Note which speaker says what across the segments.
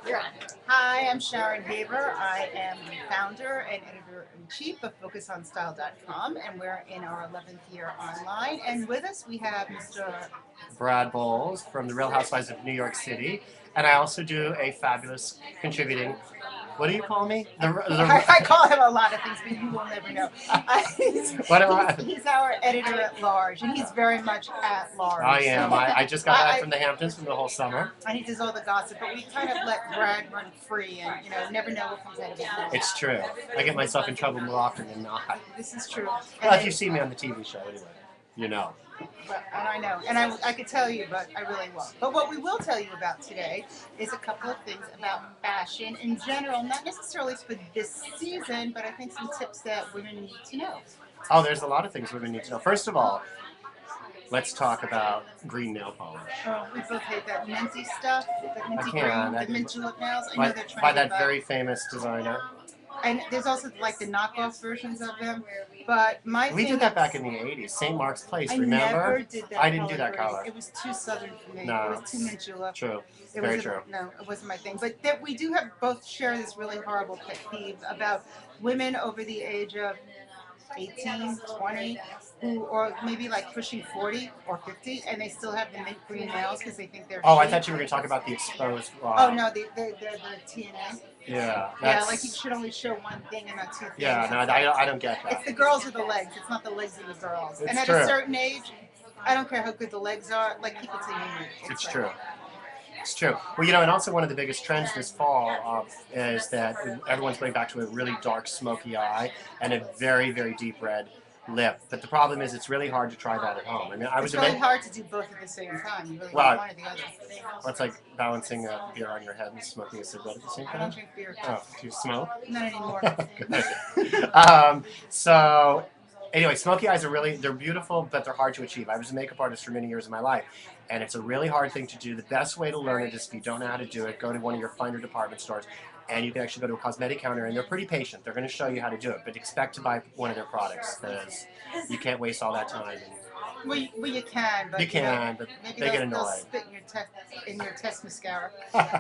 Speaker 1: You're on. Hi, I'm Sharon Haber. I am the founder and editor-in-chief of FocusOnStyle.com, and we're in our 11th year online. And with us, we have Mr.
Speaker 2: Brad Bowles from the Real Housewives of New York City, and I also do a fabulous contributing. What do you call me?
Speaker 1: I call him a lot of things, but you will never know.
Speaker 2: What am I?
Speaker 1: He's our editor at large, and he's very much at large.
Speaker 2: I am. I just got back from the Hamptons from the whole summer.
Speaker 1: And he does all the gossip, but we kind of let Brad run free, and never know what comes out of his mouth.
Speaker 2: It's true. I get myself in trouble more often than not.
Speaker 1: This is true.
Speaker 2: Well, if you see me on the TV show, anyway, you know.
Speaker 1: And I know, and I could tell you, but I really won't. But what we will tell you about today is a couple of things about fashion in general, not necessarily for this season, but I think some tips that women need to know.
Speaker 2: Oh, there's a lot of things women need to know. First of all, let's talk about green nail polish.
Speaker 1: Oh, we both hate that minty stuff, that minty green, the mint julep nails. I know they're trying
Speaker 2: by that very famous designer.
Speaker 1: And there's also like the knockoff versions of them. But
Speaker 2: we did that back in the 80s, St. Mark's Place, remember?
Speaker 1: I never did that.
Speaker 2: I didn't do that color.
Speaker 1: It was too southern for me.
Speaker 2: No.
Speaker 1: It was too mint julep.
Speaker 2: True. Very true.
Speaker 1: No, it wasn't my thing. But that we do have both share this really horrible pet peeve about women over the age of 18, 20, or maybe like pushing 40 or 50, and they still have the mint green nails because they think they're
Speaker 2: Oh,
Speaker 1: chic.
Speaker 2: I thought you were going to talk about the exposed.
Speaker 1: Oh, no, they're the TNA.
Speaker 2: Yeah.
Speaker 1: Yeah, like you should only show one thing and not two things.
Speaker 2: Yeah, no, I don't get that.
Speaker 1: It's the girls with the legs. It's not the legs of the girls.
Speaker 2: It's
Speaker 1: and at
Speaker 2: true.
Speaker 1: a certain age, I don't care how good the legs are. Like, keep it to you.
Speaker 2: It's true. It's true. Well, and also one of the biggest trends this fall is that everyone's going back to a really dark, smoky eye and a very, very deep red lip. But the problem is it's really hard to try that at home. I mean,
Speaker 1: it's really hard to do both at the same time. You really want one or the other.
Speaker 2: Well, it's like balancing a beer on your head and smoking a cigarette at the same time.
Speaker 1: I don't drink beer.
Speaker 2: Oh, do you smoke?
Speaker 1: Not anymore.
Speaker 2: So, anyway, smoky eyes they're beautiful, but they're hard to achieve. I was a makeup artist for many years of my life, and it's a really hard thing to do. The best way to learn it is if you don't know how to do it, go to one of your finer department stores, and you can actually go to a cosmetic counter, and they're pretty patient. They're going to show you how to do it, but expect to buy one of their products, because you can't waste all that time.
Speaker 1: Well, you can, but
Speaker 2: you can, but
Speaker 1: maybe
Speaker 2: they get
Speaker 1: they'll
Speaker 2: annoyed.
Speaker 1: spit in your test mascara.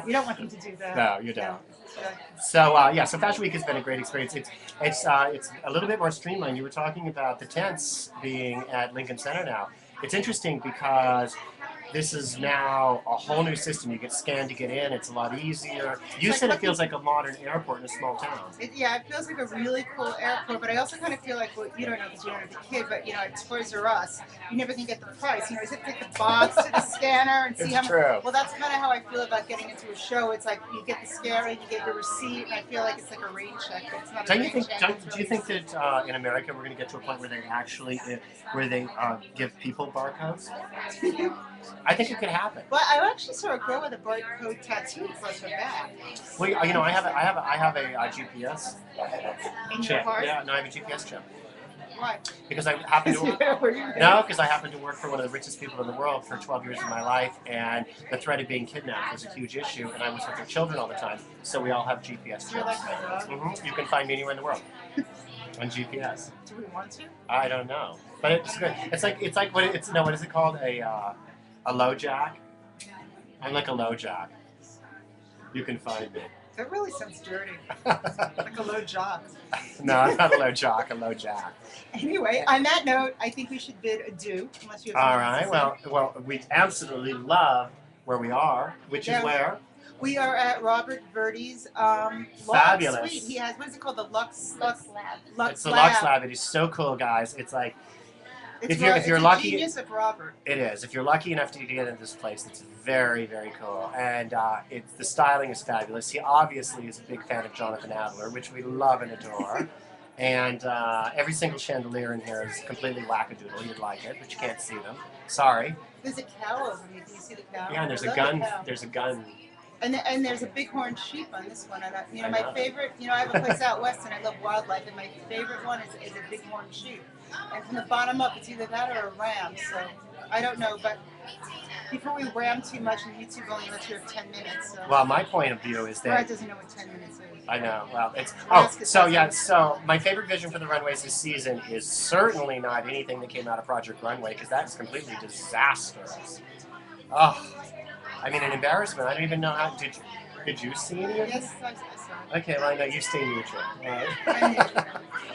Speaker 1: You don't want them to do that.
Speaker 2: No, you don't.
Speaker 1: No.
Speaker 2: So Fashion Week has been a great experience. It's a little bit more streamlined. You were talking about the tents being at Lincoln Center now. It's interesting because this is now a whole new system. You get scanned to get in. It's a lot easier. You said it feels like a modern airport in a small town.
Speaker 1: It feels like a really cool airport, but I also kind of feel like, well, you don't know because you don't have the kid, but at Toys R Us, you never can get the price. You just take the box to the scanner and see how much.
Speaker 2: True.
Speaker 1: Well, that's kind of how I feel about getting into a show. It's like you get the scanner, you get your receipt, and I feel like it's like a rain check. But it's not a rain check.
Speaker 2: Do you think that in America we're going to get to a point where they actually give people barcodes? I think it could happen.
Speaker 1: Well, I actually saw a girl with a barcode tattoo across her back.
Speaker 2: Well, I have a GPS
Speaker 1: In
Speaker 2: chip.
Speaker 1: your car?
Speaker 2: Yeah, no, I have a GPS chip.
Speaker 1: Why?
Speaker 2: Because I happen to because I happen to work for one of the richest people in the world for 12 years of my life, and the threat of being kidnapped was a huge issue, and I was with their children all the time, so we all have GPS chips.
Speaker 1: You're like my dog?
Speaker 2: Mm-hmm. You can find me anywhere in the world on GPS.
Speaker 1: Do we want to?
Speaker 2: I don't know, but it's good. It's like what is it called? A low jack? I'm like a low jack. You can find me.
Speaker 1: That really sounds dirty. Like a low jock.
Speaker 2: No, I'm not a low jock, a low jack.
Speaker 1: Anyway, on that note, I think we should bid adieu. Unless you have
Speaker 2: all right. Well, we absolutely love where we are, which is where?
Speaker 1: We are at Robert Verdi's
Speaker 2: fabulous
Speaker 1: suite. He has, what is it called? The Lux Lab.
Speaker 2: It's the Lux Lab. It is so cool, guys. It's like, if you're lucky,
Speaker 1: genius of Robert.
Speaker 2: It is. If you're lucky enough to get into this place, it's very, very cool, and the styling is fabulous. He obviously is a big fan of Jonathan Adler, which we love and adore, and every single chandelier in here is completely wackadoodle. You'd like it, but you can't see them. Sorry.
Speaker 1: There's a cow over me. Can you see the cow?
Speaker 2: Yeah, and there's a gun. There's a gun.
Speaker 1: And there's a bighorn sheep on this one. And my favorite, I have a place out west and I love wildlife, and my favorite one is a bighorn sheep. And from the bottom up, it's either that or a ram. So I don't know, but before we ram too much, and YouTube only lets you have 10 minutes. So.
Speaker 2: Well, my point of view is that
Speaker 1: Brad doesn't know what 10 minutes is.
Speaker 2: I know. Well, it's So my favorite vision for the runways this season is certainly not anything that came out of Project Runway, because that's completely disastrous. Oh, I mean, an embarrassment. I don't even know how to. Did you see any of it?
Speaker 1: Yes, I saw it.
Speaker 2: Okay, well, I know you stay neutral. Right?
Speaker 1: I'm neutral.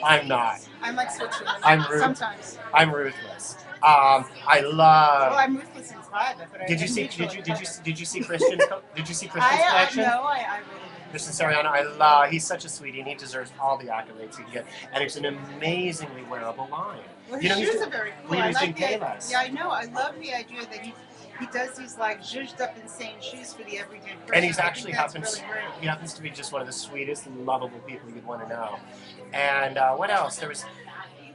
Speaker 2: I'm not.
Speaker 1: I'm like Switzerland.
Speaker 2: I'm rude.
Speaker 1: Sometimes.
Speaker 2: I'm ruthless. I love.
Speaker 1: Well, I'm ruthless in private, but
Speaker 2: Did you
Speaker 1: I'm
Speaker 2: see?
Speaker 1: neutral
Speaker 2: Did you?
Speaker 1: in
Speaker 2: Did you?
Speaker 1: public.
Speaker 2: Did you see Christian's? Did you see Christian's collection?
Speaker 1: No, I really didn't.
Speaker 2: Christian Siriano, I love. He's such a sweetie, and he deserves all the accolades he can get. And it's an amazingly wearable line.
Speaker 1: Well, his shoes are very cool. I like the,
Speaker 2: Payless.
Speaker 1: yeah, I know. I love the idea that he does these like zhuzhed up insane shoes for the everyday person.
Speaker 2: And he's actually
Speaker 1: really great.
Speaker 2: he happens to be just one of the sweetest and lovable people you'd want to know. And what else? There was.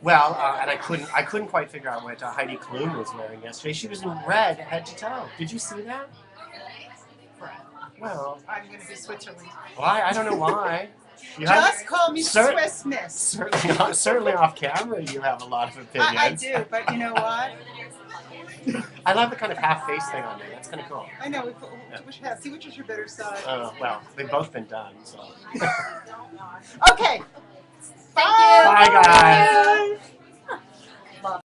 Speaker 2: Well, and I couldn't quite figure out what Heidi Klum was wearing yesterday. She was in red head to toe. Did you see that? Well,
Speaker 1: I'm going to be Switzerland.
Speaker 2: Why? I don't know why.
Speaker 1: Just call me Swiss Miss.
Speaker 2: Certainly off camera, you have a lot of opinions.
Speaker 1: I do, but you know what?
Speaker 2: I love the kind of half face thing on there. That's kind of cool.
Speaker 1: I know. See which is your better side.
Speaker 2: Well, they've both been done. So.
Speaker 1: Okay.
Speaker 2: Bye, guys.